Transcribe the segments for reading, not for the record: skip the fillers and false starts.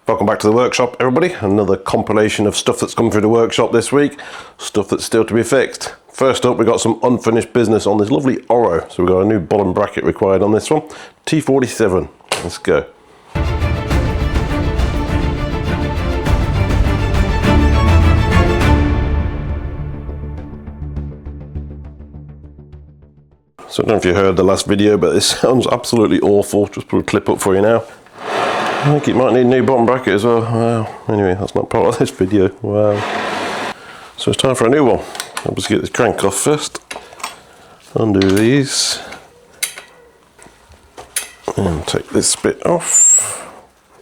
Welcome back to the workshop, everybody. Another compilation of stuff that's come through the workshop this week, stuff that's still to be fixed. First up, we got some unfinished business on this lovely Orro. So we've got a new bottom bracket required on this one, T47. Let's go. So I don't know if you heard the last video, but this sounds absolutely awful. Just put a clip up for you now. I think it might need a new bottom bracket as well. Wow. Anyway, that's not part of this video. Wow. So it's time for a new one. I'll just get this crank off first. Undo these. And take this bit off.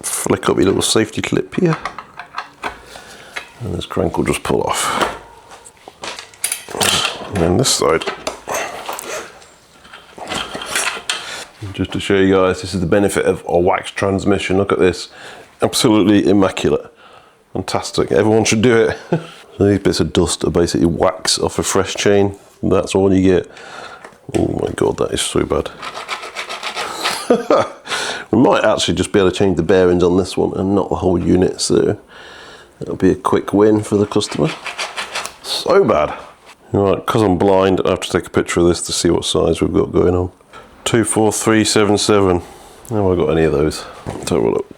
Flick up your little safety clip here. And this crank will just pull off. And then this side. Just to show you guys, this is the benefit of a wax transmission. Look at this, absolutely immaculate, fantastic. Everyone should do it. So these bits of dust are basically wax off a fresh chain. That's all you get. Oh my god, that is so bad. We might actually just be able to change the bearings on this one and not the whole unit, so that'll be a quick win for the customer. So bad. Right, because I'm blind, I have to take a picture of this to see what size we've got going on. 24377. Have I got any of those? Let's have a look.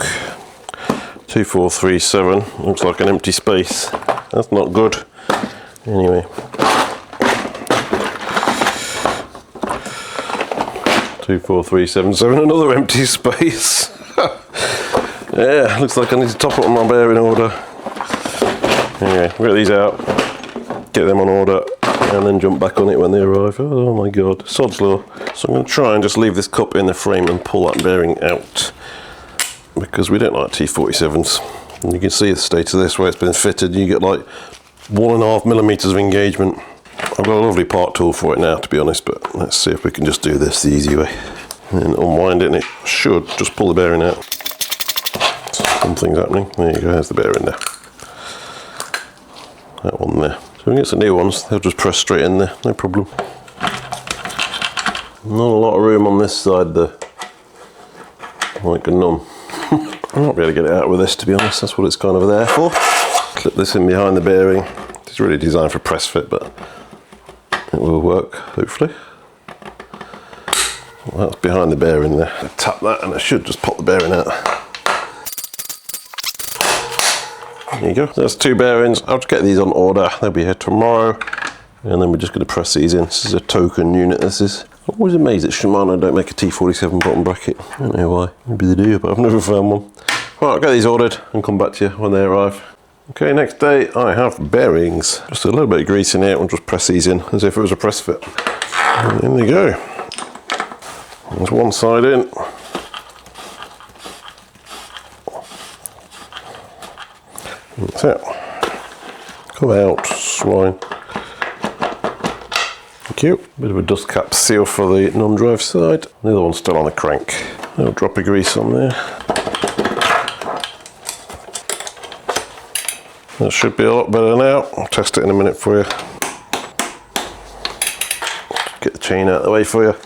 2437. Looks like an empty space. That's not good. Anyway. 24377. Another empty space. Yeah, looks like I need to top up my bearing order. Anyway, we'll get these out. Get them on order. And then jump back on it when they arrive. Oh my god, sod's law. So I'm going to try and just leave this cup in the frame and pull that bearing out, because we don't like T47s. And you can see the state of this where it's been fitted. You get like 1.5 millimeters of engagement. I've got a lovely part tool for it now, to be honest, but let's see if we can just do this the easy way. And then unwind it, and it should just pull the bearing out. Something's happening. There you go, there's the bearing there. That one there. So we can get some new ones, they'll just press straight in there, no problem. Not a lot of room on this side though. Like a none. I won't be able to get it out with this, to be honest, that's what it's kind of there for. Clip this in behind the bearing. It's really designed for press fit, but it will work, hopefully. Well, that's behind the bearing there. I tap that and it should just pop the bearing out. There you go, there's two bearings. I'll just get these on order, they'll be here tomorrow, and then we're just going to press these in. This is a token unit, this is. I'm always amazed that Shimano don't make a T47 bottom bracket. I don't know why, maybe they do, but I've never found one. Right, I'll get these ordered and come back to you when they arrive. Okay, next day I have bearings. Just a little bit of grease in here, and just press these in as if it was a press fit. And in they go. There's one side in. That's it. Come out, swine. Thank you. Bit of a dust cap seal for the non-drive side. The other one's still on the crank. A little drop of grease on there. That should be a lot better now. I'll test it in a minute for you. Get the chain out of the way for you.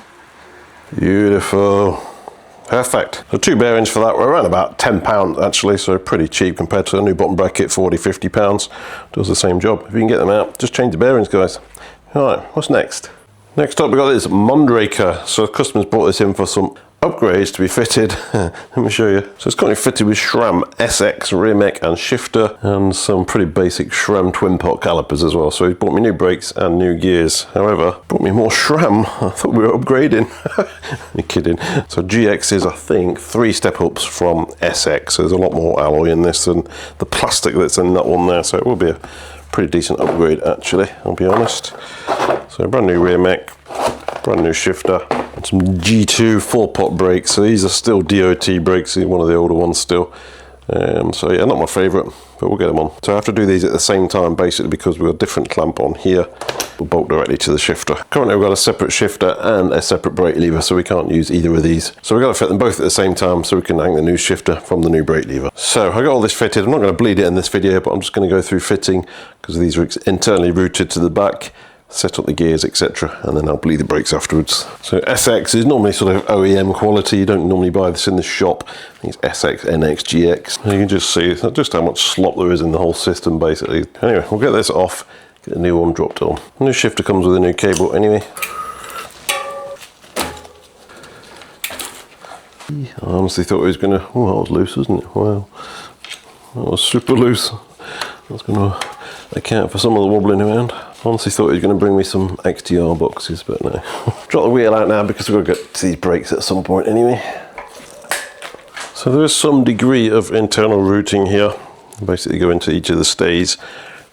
Beautiful. Perfect. So two bearings for that were around about £10 actually, so pretty cheap compared to a new bottom bracket, £40–50. Does the same job. If you can get them out, just change the bearings, guys. Alright, what's next? Next up we got this Mondraker. So customers brought this in for some upgrades to be fitted. Let me show you. So it's currently fitted with SRAM SX rear mech and shifter, and some pretty basic SRAM twin pot calipers as well. So he bought me new brakes and new gears. However, brought me more SRAM. I thought we were upgrading. You're kidding. So GX is, I think, 3 step ups from SX. So there's a lot more alloy in this than the plastic that's in that one there. So it will be a pretty decent upgrade actually, I'll be honest. So brand new rear mech, brand new shifter, and some G2 4-pot brakes. So these are still DOT brakes, one of the older ones still. So yeah, not my favourite, but we'll get them on. So I have to do these at the same time basically because we've got a different clamp on here. We'll bolt directly to the shifter. Currently we've got a separate shifter and a separate brake lever, so we can't use either of these. So we've got to fit them both at the same time so we can hang the new shifter from the new brake lever. So I got all this fitted. I'm not going to bleed it in this video, but I'm just going to go through fitting because these are internally routed to the back. set up the gears, etc., and then I'll bleed the brakes afterwards. So SX is normally sort of OEM quality. You don't normally buy this in the shop. I think it's SX, NX, GX. And you can just see just how much slop there is in the whole system, basically. Anyway, we'll get this off, get the new one dropped on. The new shifter comes with a new cable anyway. I honestly thought it was going to... Oh, that was loose, wasn't it? Wow. That was super loose. That's going to account for some of the wobbling around. I honestly thought he was going to bring me some XTR boxes, but no. Drop the wheel out now because we've got to get to these brakes at some point anyway. So there is some degree of internal routing here. Basically go into each of the stays.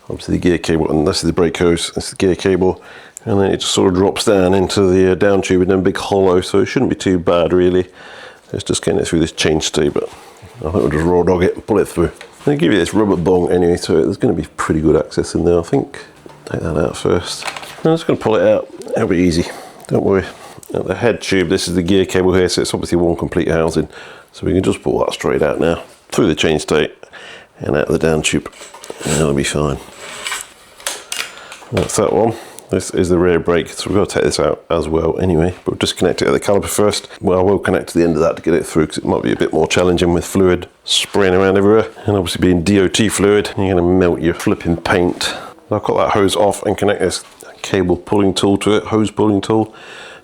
Obviously the gear cable, and this is the brake hose, this is the gear cable. And then it just sort of drops down into the down tube in a big hollow, so it shouldn't be too bad really. It's just getting it through this chain stay, but I think we'll just raw dog it and pull it through. They give you this rubber bung anyway, so there's going to be pretty good access in there, I think. Take that out first. I'm just going to pull it out. It'll be easy, don't worry. Now the head tube, this is the gear cable here, so it's obviously one complete housing. So we can just pull that straight out now, through the chain stay and out the down tube. And that'll be fine. That's that one. This is the rear brake, so we've got to take this out as well anyway, but we'll just connect it at the caliper first. Well, I will connect to the end of that to get it through because it might be a bit more challenging with fluid spraying around everywhere. And obviously being DOT fluid, you're going to melt your flipping paint. I'll cut that hose off and connect this cable pulling tool to it, hose pulling tool.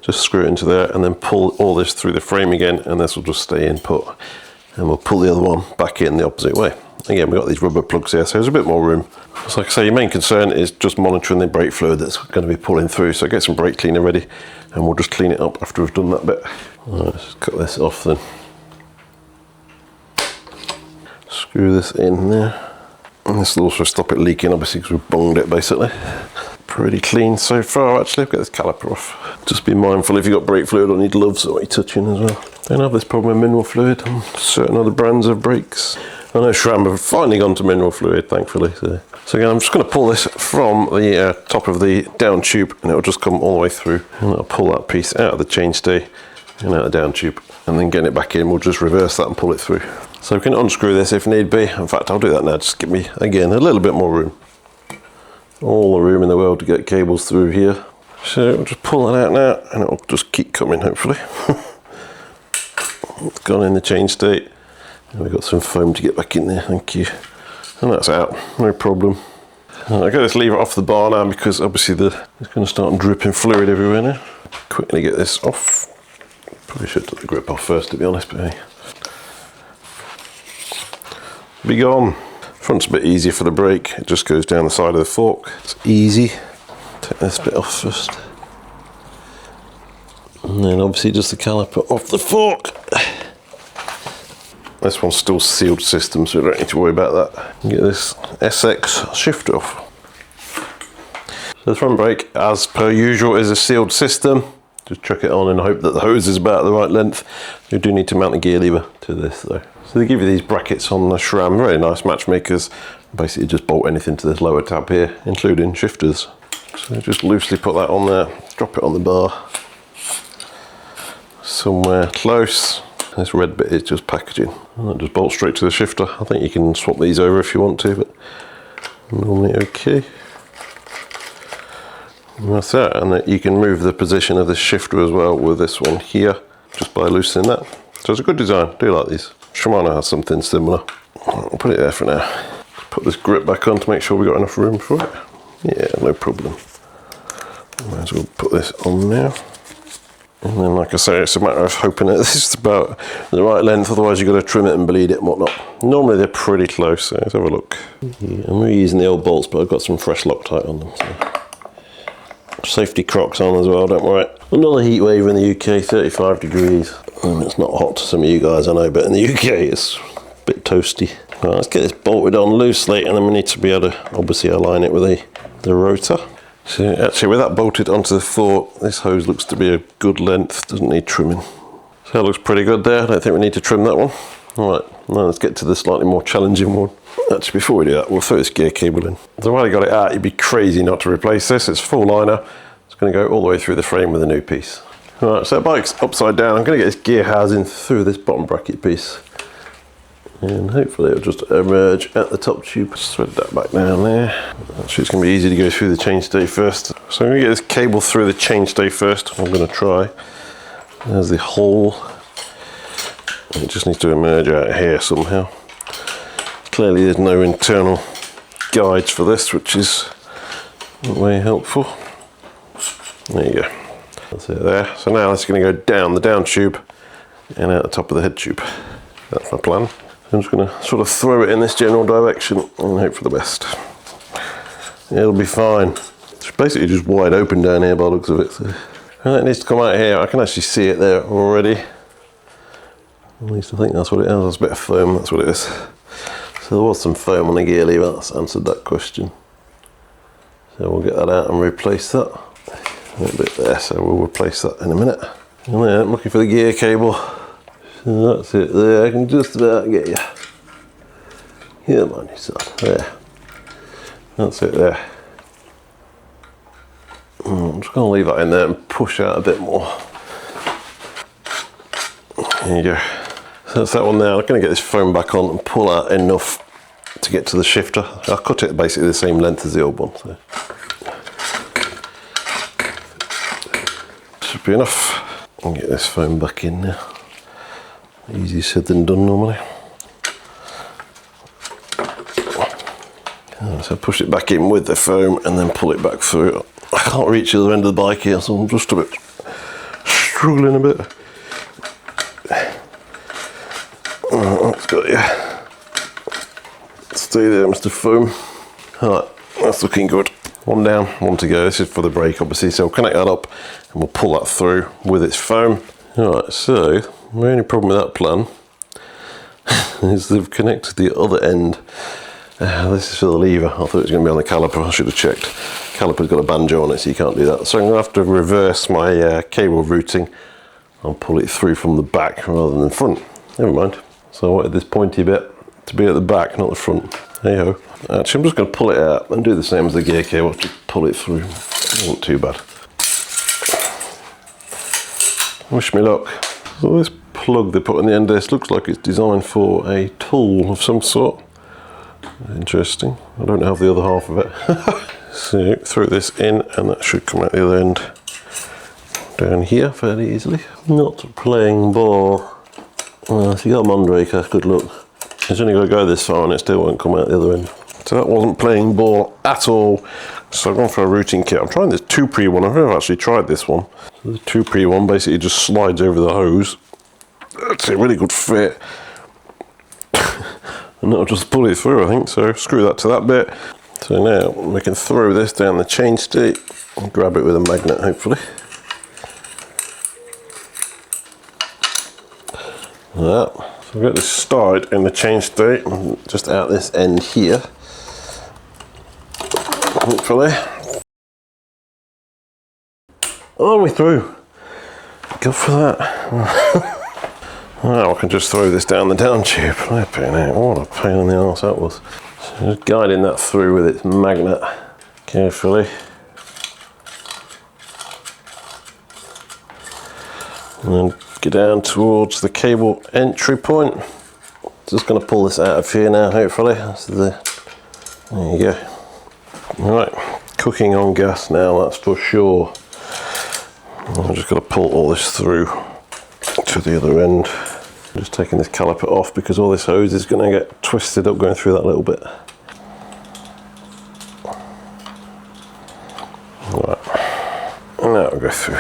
Just screw it into there and then pull all this through the frame again, and this will just stay in put. And we'll pull the other one back in the opposite way. Again, we've got these rubber plugs here, so there's a bit more room. So like I say, your main concern is just monitoring the brake fluid that's going to be pulling through. So get some brake cleaner ready, and we'll just clean it up after we've done that bit. Right, let's cut this off then. Screw this in there. And this will also stop it leaking, obviously, because we've bunged it basically. Pretty clean so far, actually. I've got this caliper off. Just be mindful if you've got brake fluid on your gloves or what you're touching as well. Don't have this problem with mineral fluid on certain other brands of brakes. I know SRAM have finally gone to mineral fluid, thankfully. So again, I'm just going to pull this from the top of the down tube, and it'll just come all the way through. And I'll pull that piece out of the chainstay and out of the down tube, and then getting it back in, we'll just reverse that and pull it through. So we can unscrew this if need be. In fact, I'll do that now. Just give me, again, a little bit more room. All the room in the world to get cables through here. So we'll just pull that out now, and it'll just keep coming, hopefully. It's gone in the chainstay. And we've got some foam to get back in there, thank you. And that's out, no problem. I've got this lever off the bar now because obviously it's going to start dripping fluid everywhere now. Quickly get this off. Probably should take the grip off first, to be honest, but hey. Be gone. Front's a bit easier for the brake, it just goes down the side of the fork. It's easy. Take this bit off first. And then obviously just the caliper off the fork. This one's still sealed system, so we don't need to worry about that. Get this SX shifter off. So the front brake, as per usual, is a sealed system. Just chuck it on and hope that the hose is about the right length. You do need to mount the gear lever to this though. So they give you these brackets on the SRAM, very nice matchmakers. Basically just bolt anything to this lower tab here, including shifters. So just loosely put that on there, drop it on the bar. Somewhere close. This red bit is just packaging. And that just bolts straight to the shifter. I think you can swap these over if you want to, but normally okay. And that's that, and that you can move the position of the shifter as well with this one here, just by loosening that. So it's a good design, I do like these. Shimano has something similar. I'll put it there for now. Put this grip back on to make sure we've got enough room for it. Yeah, no problem. Might as well put this on now. And then, like I say, it's a matter of hoping that this is about the right length, otherwise you've got to trim it and bleed it and whatnot. Normally they're pretty close, so let's have a look. Yeah, I'm reusing the old bolts, but I've got some fresh Loctite on them. So. Safety Crocs on as well, don't worry. Another heat wave in the UK, 35 degrees. It's not hot to some of you guys, I know, but in the UK it's a bit toasty. Right, let's get this bolted on loosely, and then we need to be able to obviously align it with the rotor. So actually with that bolted onto the fork, this hose looks to be a good length, doesn't need trimming. So that looks pretty good there, I don't think we need to trim that one. Alright, now let's get to the slightly more challenging one. Actually before we do that, we'll throw this gear cable in. So while you got it out, you'd be crazy not to replace this, it's full liner. It's going to go all the way through the frame with a new piece. Alright, so the bike's upside down, I'm going to get this gear housing through this bottom bracket piece. and hopefully it'll just emerge at the top tube. Thread that back down there. Actually, it's going to be easy to go through the chainstay first. So I'm going to get this cable through the chainstay first. I'm going to try. There's the hole. It just needs to emerge out here somehow. Clearly there's no internal guides for this, which is not very helpful. There you go. That's it there. So now it's going to go down the down tube and out the top of the head tube. That's my plan. I'm just going to sort of throw it in this general direction and hope for the best. It'll be fine. It's basically just wide open down here by the looks of it. So. And it needs to come out here. I can actually see it there already. At least I think that's what it is. There's a bit of foam, that's what it is. So there was some foam on the gear lever, that's answered that question. So we'll get that out and replace that. A little bit there, so we'll replace that in a minute. And then I'm looking for the gear cable. So that's it there, I can just about get you. Here, man, you son. There. That's it there. I'm just going to leave that in there and push out a bit more. There you go. So that's that one there. I'm going to get this foam back on and pull out enough to get to the shifter. I cut it basically the same length as the old one. So. Should be enough. I'll get this foam back in now. Easier said than done normally. So push it back in with the foam and then pull it back through. I can't reach the other end of the bike here, so I'm just a bit struggling a bit. That's got you. Stay there, Mr. Foam. Alright, that's looking good. One down, one to go. This is for the brake, obviously, so we'll connect that up and we'll pull that through with its foam. Alright, so the only problem with that plan is they've connected the other end. This is for the lever. I thought it was going to be on the caliper. I should have checked. Caliper's got a banjo on it, so you can't do that. So I'm going to have to reverse my cable routing and pull it through from the back rather than the front. Never mind. So I wanted this pointy bit to be at the back, not the front. Hey ho. Actually, I'm just going to pull it out and do the same as the gear cable. Just pull it through. It wasn't too bad. Wish me luck. So this plug they put on the end of this looks like it's designed for a tool of some sort. Interesting. I don't have the other half of it. So throw this in and that should come out the other end down here fairly easily. Not playing ball. If you got a Mondraker, good luck. It's only got to go this far and it still won't come out the other end. So that wasn't playing ball at all. So I've gone for a routing kit. I'm trying this 2-pre one. I've never actually tried this one. So the 2-pre one basically just slides over the hose. It's a really good fit. And that'll just pull it through, I think. So screw that to that bit. So now we can throw this down the chainstay and grab it with a magnet, hopefully. Like that. So I've got this started in the chainstay, just out this end here. Hopefully. Oh, we're through. Good for that. Now I can just throw this down the down tube. What a pain in the arse that was. So just guiding that through with its magnet carefully. And then get down towards the cable entry point. Just going to pull this out of here now, hopefully. There you go. Alright, cooking on gas now, that's for sure. I've just got to pull all this through to the other end. I'm just taking this caliper off because all this hose is going to get twisted up going through that little bit. Right, and now we'll go through.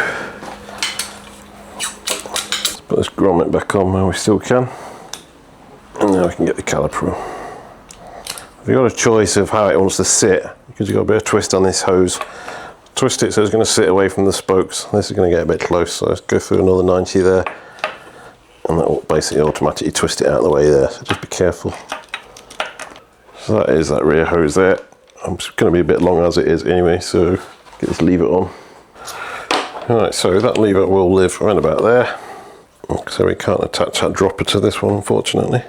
Let's put this grommet back on while we still can. And now we can get the caliper on. We've got a choice of how it wants to sit because you've got a bit of twist on this hose. Twist it so it's going to sit away from the spokes. This is going to get a bit close, so let's go through another 90 there. And that will basically automatically twist it out of the way there, so just be careful. So that is that rear hose there. I'm just going to be a bit long as it is anyway, so get this lever on. Alright, so that lever will live around about there. So we can't attach that dropper to this one, unfortunately.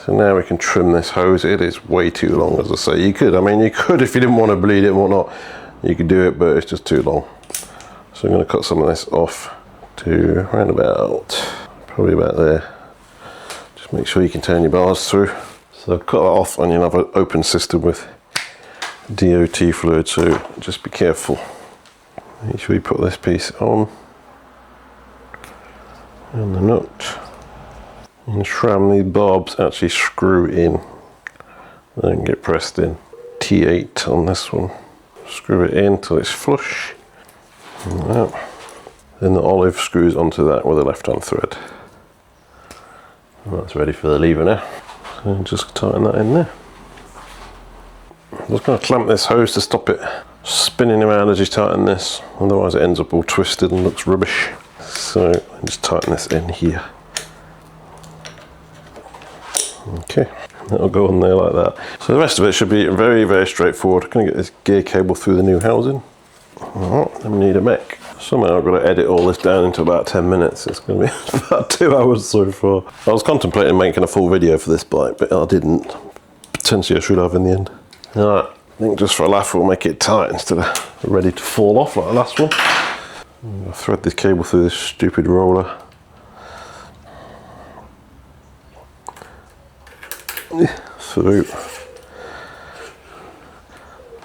So now we can trim this hose. It is way too long, as I say. You could if you didn't want to bleed it and whatnot, you could do it, but it's just too long. So I'm going to cut some of this off to around about, probably about there. Just make sure you can turn your bars through. So cut that off and you'll have an open system with DOT fluid, so just be careful. Make sure you put this piece on and the nut. And SRAM, these barbs actually screw in, they don't get pressed in. T8 on this one. Screw it in till it's flush. Like that. Then the olive screws onto that with a left-hand thread. And that's ready for the lever now. So just tighten that in there. I'm just going to clamp this hose to stop it spinning around as you tighten this, otherwise it ends up all twisted and looks rubbish. So just tighten this in here. Okay, that'll go on there like that. So the rest of it should be very, very straightforward. I'm going to get this gear cable through the new housing. Then we need a mech. Somehow I've got to edit all this down into about 10 minutes. It's going to be about 2 hours so far. I was contemplating making a full video for this bike, but I didn't. Potentially I should have in the end. Alright, I think just for a laugh we'll make it tight instead of ready to fall off like the last one. I'll thread this cable through this stupid roller. Through.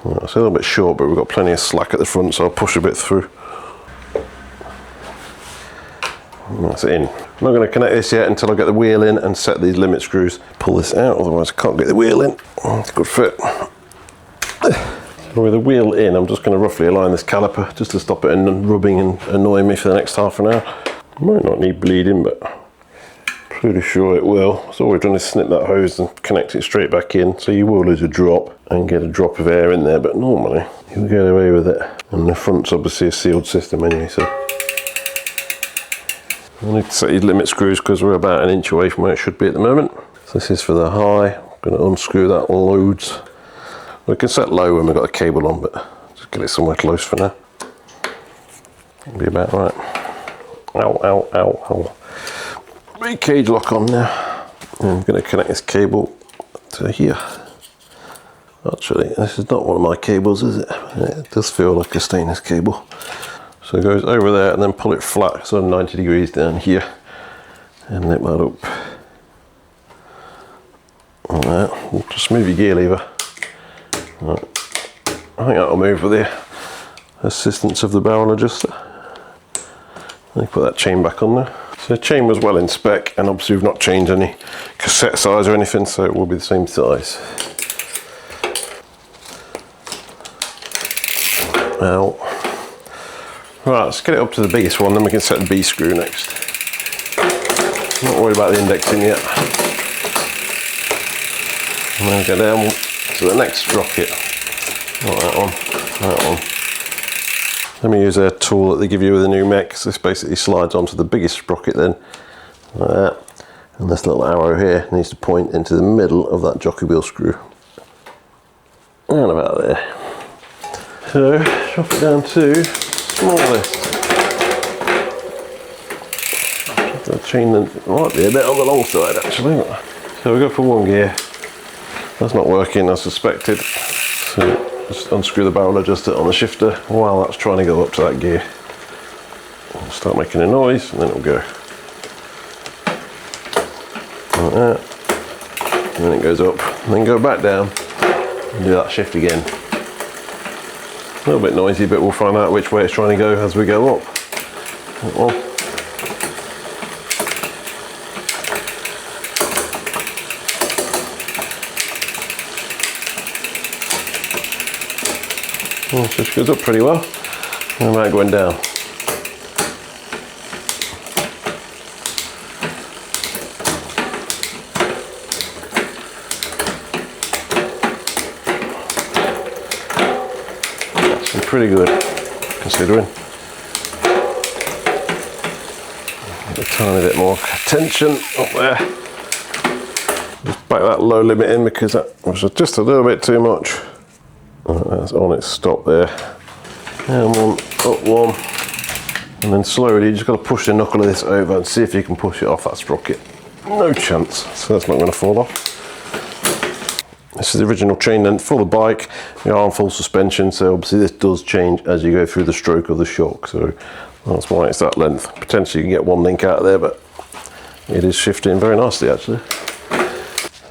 Well, it's a little bit short, but we've got plenty of slack at the front, so I'll push a bit through. And that's it in. I'm not going to connect this yet until I get the wheel in and set these limit screws. Pull this out, otherwise I can't get the wheel in. Oh, it's a good fit. So with the wheel in, I'm just going to roughly align this caliper just to stop it rubbing and annoying me for the next half an hour. Might not need bleeding, but pretty sure it will. So all we've done is snip that hose and connect it straight back in, so you will lose a drop and get a drop of air in there, but normally you'll get away with it. And the front's obviously a sealed system anyway, so I need to set these limit screws because we're about 1 inch away from where it should be at the moment. So this is for the high. I'm going to unscrew that loads. We can set low when we've got a cable on, but just get it somewhere close for now. It'll be about right. Ow, ow, ow, ow. Big cage lock on now. And I'm going to connect this cable to here. Actually, this is not one of my cables, is it? It does feel like a stainless cable. So it goes over there and then pull it flat, so 90 degrees down here. And lift that up. Like that. Just move your gear lever. Right. I think that'll move with the assistance of the barrel adjuster. Let me put that chain back on there. So the chain was well in spec, and obviously we've not changed any cassette size or anything, so it will be the same size. Now, right, let's get it up to the biggest one, then we can set the B screw next. Not worried about the indexing yet. And then go down to the next sprocket. Not that one, that one. Let me use a tool that they give you with a new mech. So this basically slides onto the biggest sprocket then, like that. And this little arrow here needs to point into the middle of that jockey wheel screw. And about there. So, drop it down to smallest. The chain might be a bit on the long side actually. So we go for one gear. That's not working, I suspected. So just unscrew the barrel adjuster on the shifter while that's trying to go up to that gear. It'll start making a noise and then it'll go. Like that. And then it goes up. And then go back down and do that shift again. A little bit noisy, but we'll find out which way it's trying to go as we go up. Well, it just goes up pretty well. And now going down. That's pretty good, considering. A tiny bit more tension up there. Just back that low limit in because that was just a little bit too much. That's on its stop there. And one, up one. And then slowly you just got to push the knuckle of this over and see if you can push it off that sprocket. No chance, so that's not going to fall off. This is the original chain length for the bike. We are on full suspension, so obviously this does change as you go through the stroke of the shock, so that's why it's that length. Potentially you can get one link out of there, but It is shifting very nicely actually.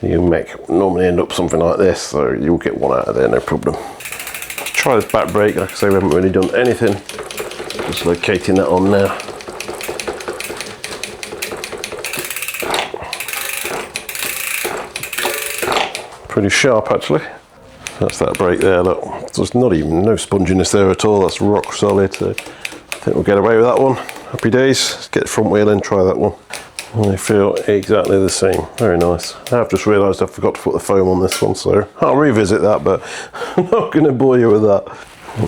Your mech normally end up something like this, so you'll get one out of there, no problem. Let's try this back brake. Like I say, we haven't really done anything. Just locating that on now. Pretty sharp actually. That's that brake there, look. There's not even no sponginess there at all. That's rock solid. So I think we'll get away with that one. Happy days. Let's get the front wheel in, try that one. And they feel exactly the same. Very nice. I've just realised I forgot to put the foam on this one, so I'll revisit that, but I'm not going to bore you with that.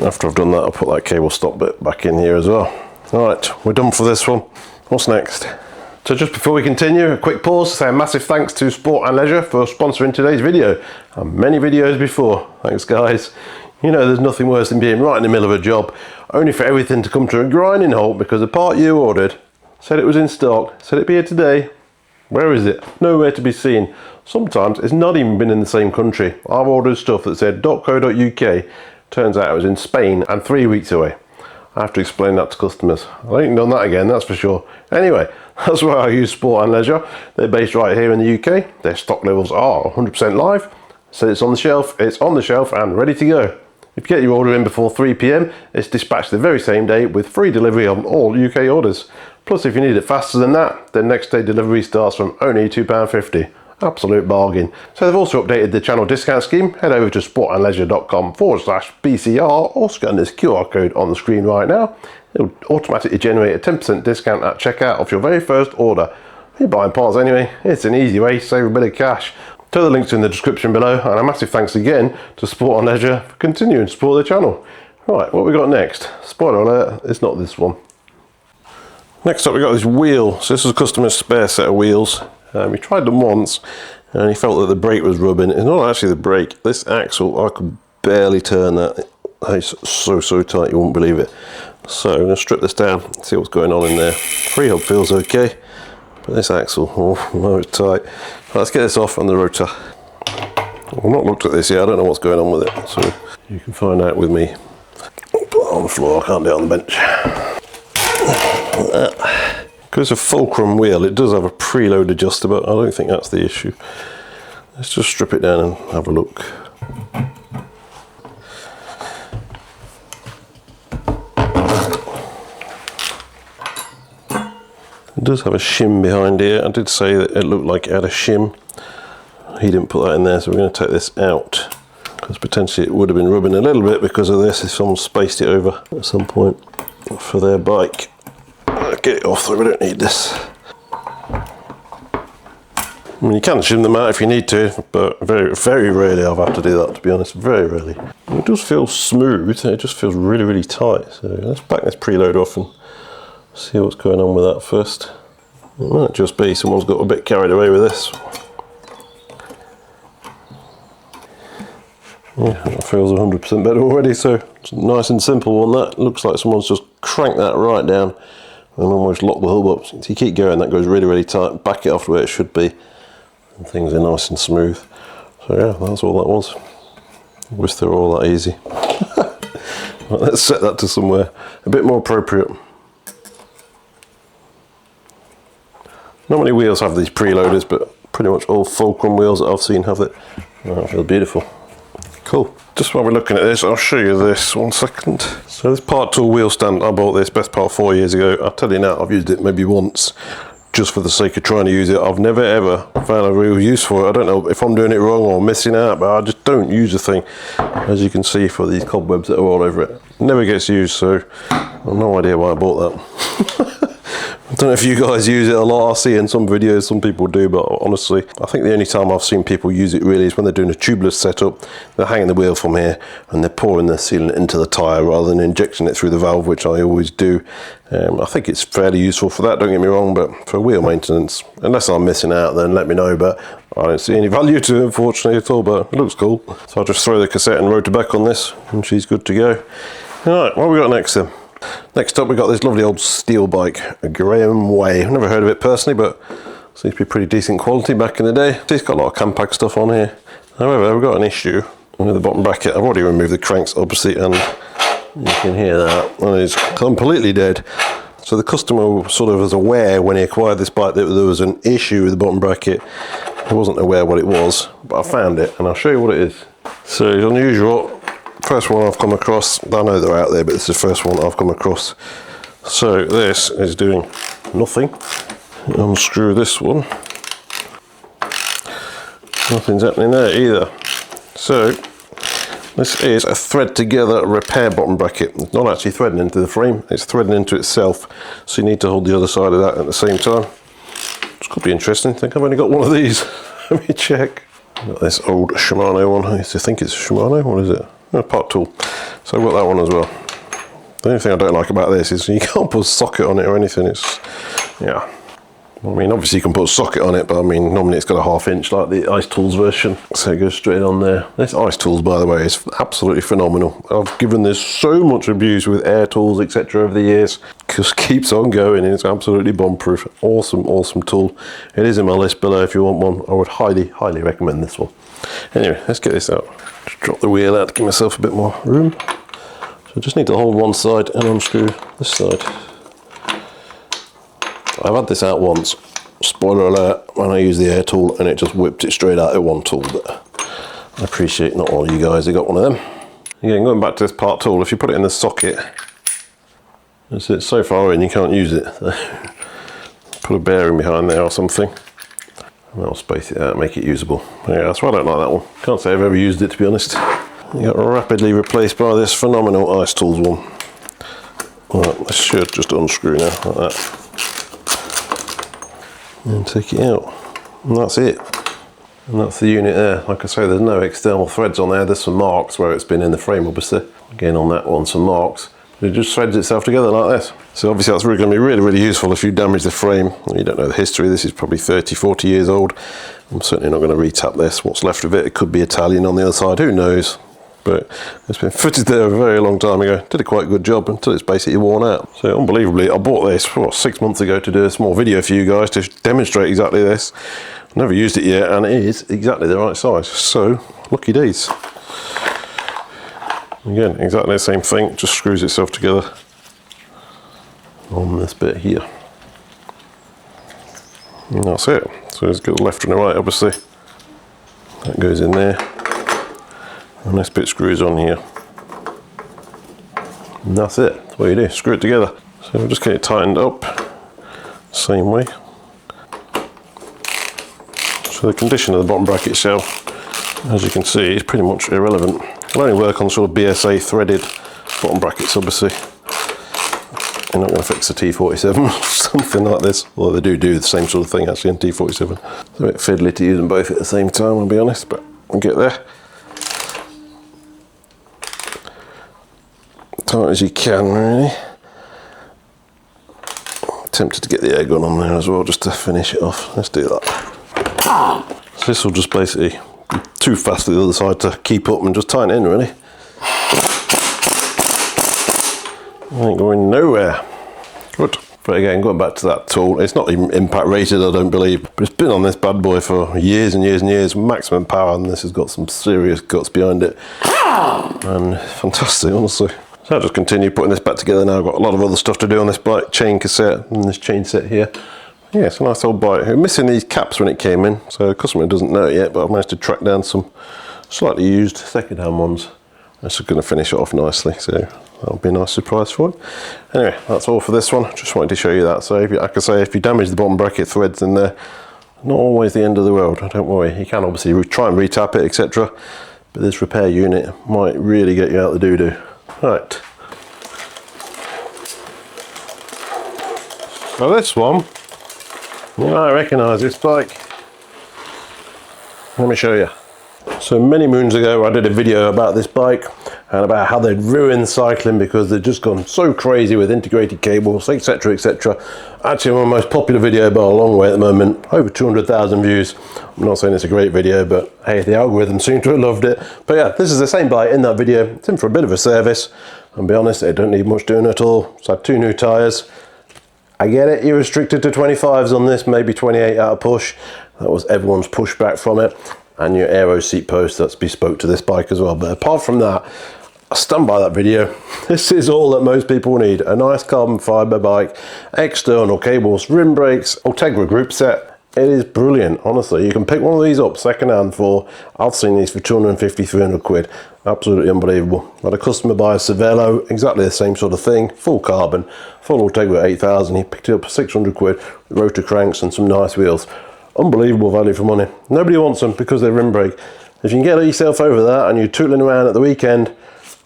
After I've done that, I'll put that cable stop bit back in here as well. Alright, we're done for this one. What's next? So just before we continue, a quick pause to say a massive thanks to Sport and Leisure for sponsoring today's video, and many videos before. Thanks guys. You know there's nothing worse than being right in the middle of a job, only for everything to come to a grinding halt because the part you ordered said it was in stock, said it'd be here today. Where is it? Nowhere to be seen. Sometimes it's not even been in the same country. I've ordered stuff that said .co.uk, turns out it was in Spain and 3 weeks away. I have to explain that to customers. I ain't done that again, that's for sure. Anyway, that's why I use Sport and Leisure. They're based right here in the UK. Their stock levels are 100% live. So it's on the shelf and ready to go. If you get your order in before 3 PM, it's dispatched the very same day with free delivery on all UK orders. Plus, if you need it faster than that, then next day delivery starts from only £2.50. Absolute bargain. So they've also updated the channel discount scheme. Head over to sportandleisure.com/BCR or scan this QR code on the screen right now. It'll automatically generate a 10% discount at checkout off your very first order. If you're buying parts anyway, it's an easy way to save a bit of cash. So the links are in the description below, and a massive thanks again to Sport and Leisure for continuing to support the channel. Right, what we got next? Spoiler alert, it's not this one. Next up we got this wheel. So this is a customer's spare set of wheels. We tried them once and he felt that the brake was rubbing. It's not actually the brake. This axle, I could barely turn that. It's so tight you won't believe it. So I'm going to strip this down, see what's going on in there. Freehub feels okay, but this axle, oh no, it's tight. Right, let's get this off on the rotor. I've not looked at this yet, I don't know what's going on with it. So you can find out with me. Put it on the floor, I can't do it on the bench. Because it's a Fulcrum wheel, it does have a preload adjuster, but I don't think that's the issue. Let's just strip it down and have a look. It does have a shim behind here. I did say that it looked like it had a shim. He didn't put that in there, so we're going to take this out. Because potentially it would have been rubbing a little bit because of this if someone spaced it over at some point for their bike. Get it off so we don't need this. I mean, you can shim them out if you need to, but very rarely I've had to do that, to be honest, very rarely. It does feel smooth, it just feels really tight. So let's back this preload off and see what's going on with that first. It might just be someone's got a bit carried away with this. Yeah, that feels 100% better already, so it's nice and simple one that. Looks like someone's just cranked that right down and almost lock the hub up. So you keep going, that goes really tight, back it off to where it should be, and things are nice and smooth. So yeah, that's all that was. Wish they were all that easy. Right, let's set that to somewhere a bit more appropriate. Not many wheels have these preloaders, but pretty much all Fulcrum wheels that I've seen have it. Oh, that feels beautiful. Cool. Just while we're looking at this, I'll show you this 1 second. So this Part Tool wheel stand, I bought this best part 4 years ago. I'll tell you now, I've used it maybe once, just for the sake of trying to use it. I've never ever found a real use for it. I don't know if I'm doing it wrong or missing out, but I just don't use the thing. As you can see for these cobwebs that are all over it. It never gets used, so I've no idea why I bought that. I don't know if you guys use it a lot. I see in some videos some people do, but honestly I think the only time I've seen people use it really is when they're doing a tubeless setup. They're hanging the wheel from here and they're pouring the sealant into the tyre rather than injecting it through the valve, which I always do. I think it's fairly useful for that, don't get me wrong, but for wheel maintenance, unless I'm missing out, then let me know, but I don't see any value to it unfortunately at all, but it looks cool. So I'll just throw the cassette and rotor back on this and she's good to go. Alright, what have we got next then? Next up we got this lovely old steel bike, a Graham Way. I've never heard of it personally, but seems to be pretty decent quality back in the day. It's got a lot of Campag stuff on here. However, we've got an issue with the bottom bracket. I've already removed the cranks obviously, and you can hear that. And it's completely dead. So the customer sort of was aware when he acquired this bike that there was an issue with the bottom bracket. He wasn't aware what it was, but I found it and I'll show you what it is. So it's unusual. First one I've come across. I know they're out there, but this is the first one I've come across. So this is doing nothing. Unscrew this one. Nothing's happening there either. So this is a thread together repair bottom bracket. It's not actually threading into the frame, it's threading into itself. So you need to hold the other side of that at the same time. This could be interesting. I think I've only got one of these. Let me check. I've got this old Shimano one. I used to think it's a Shimano. What is it? Oh, part tool. So I've got that one as well. The only thing I don't like about this is you can't put a socket on it or anything. It's, yeah. I mean, obviously you can put a socket on it, but I mean, normally it's got a 1/2 inch like the Ice Tools version. So it goes straight on there. This Ice Tools, by the way, is absolutely phenomenal. I've given this so much abuse with air tools, etc. over the years. Just keeps on going and it's absolutely bomb-proof. Awesome, awesome tool. It is in my list below if you want one. I would highly, highly recommend this one. Anyway, let's get this out. Just drop the wheel out to give myself a bit more room. So I just need to hold one side and unscrew this side. I've had this out once, spoiler alert, when I used the air tool and it just whipped it straight out at one tool, but I appreciate not all you guys have got one of them. Again, going back to this part tool, if you put it in the socket, it's so far in you can't use it. So put a bearing behind there or something, and that'll space it out and make it usable. Yeah, that's why I don't like that one. Can't say I've ever used it, to be honest. You got rapidly replaced by this phenomenal Ice Tools one. Right, this should just unscrew now, like that. And take it out, and that's it. And that's the unit there. Like I say, there's no external threads on there. There's some marks where it's been in the frame, obviously. Again, on that one, some marks. It just threads itself together like this. So obviously that's really going to be really, really useful if you damage the frame. You don't know the history. This is probably 30, 40 years old. I'm certainly not going to retap this. What's left of it, it could be Italian on the other side, who knows? But it's been fitted there a very long time ago. Did a quite good job until it's basically worn out. So unbelievably, I bought this 6 months ago to do a small video for you guys to demonstrate exactly this. I've never used it yet and it is exactly the right size. So, lucky days. Again, exactly the same thing, just screws itself together on this bit here. And that's it. So it's got the left and the right, obviously. That goes in there. And this bit screws on here. And that's it. That's what you do, screw it together. So we'll just get it tightened up, same way. So the condition of the bottom bracket shell, as you can see, is pretty much irrelevant. It'll only work on sort of BSA threaded bottom brackets, obviously. You're not going to fix a T47 or something like this, although they do the same sort of thing actually in T47. It's a bit fiddly to use them both at the same time, I'll be honest, but we'll get there. Tight as you can, really. Tempted to get the air gun on there as well, just to finish it off. Let's do that. So this will just basically be too fast to the other side to keep up and just tighten it in, really. Ain't going nowhere. Good. But again, going back to that tool, it's not even impact rated, I don't believe, but it's been on this bad boy for years and years and years, maximum power, and this has got some serious guts behind it. And fantastic, honestly. So I'll just continue putting this back together now. I've got a lot of other stuff to do on this bike, chain cassette and this chain set here. Yeah, it's a nice old bike. We're missing these caps when it came in, so the customer doesn't know it yet, but I've managed to track down some slightly used second-hand ones. That's going to finish it off nicely, so that'll be a nice surprise for it. Anyway, that's all for this one. Just wanted to show you that. So if you, like I say, if you damage the bottom bracket threads in there, not always the end of the world, don't worry. You can obviously try and retap it, etc. But this repair unit might really get you out the doo-doo. Right. So this one, you might recognise this bike. Let me show you. So many moons ago I did a video about this bike and about how they'd ruined cycling because they'd just gone so crazy with integrated cables, etc, etc. Actually my most popular video by a long way at the moment, over 200,000 views. I'm not saying it's a great video, but hey, the algorithm seemed to have loved it. But yeah, this is the same bike in that video. It's in for a bit of a service. I'll be honest, it don't need much doing at all. It's had 2 new tyres. I get it, you're restricted to 25s on this, maybe 28 out of push. That was everyone's pushback from it. And your aero seat post, that's bespoke to this bike as well. But apart from that, I stand by that video. This is all that most people need. A nice carbon fibre bike, external cables, rim brakes, Ultegra group set. It is brilliant, honestly. You can pick one of these up second hand for, I've seen these for 250, 300 quid. Absolutely unbelievable. Had a customer buy a Cervelo, exactly the same sort of thing, full carbon, full Ultegra 8000. He picked it up for 600 quid with rotor cranks and some nice wheels. Unbelievable value for money. Nobody wants them because they rim brake. If you can get yourself over that and you're tootling around at the weekend,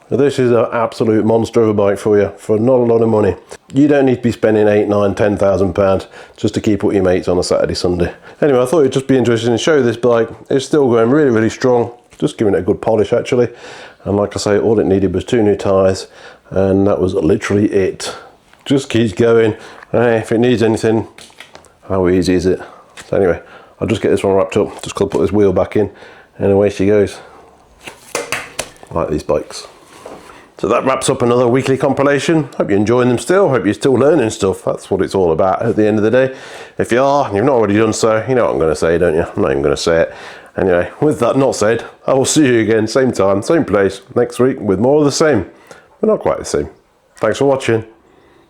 this is an absolute monster of a bike for you for not a lot of money. You don't need to be spending 8, 9, 10,000 pounds just to keep up your mates on a Saturday, Sunday. Anyway, I thought it'd just be interesting to show you this bike. It's still going really, really strong. Just giving it a good polish actually. And like I say, all it needed was 2 new tyres, and that was literally it. Just keeps going. Hey, if it needs anything, how easy is it? So anyway, I'll just get this one wrapped up. Just got to put this wheel back in, and away she goes. I like these bikes. So that wraps up another weekly compilation. Hope you're enjoying them still. Hope you're still learning stuff. That's what it's all about at the end of the day. If you are, and you've not already done so, you know what I'm going to say, don't you? I'm not even going to say it. Anyway, with that not said, I will see you again, same time, same place, next week with more of the same, but not quite the same. Thanks for watching.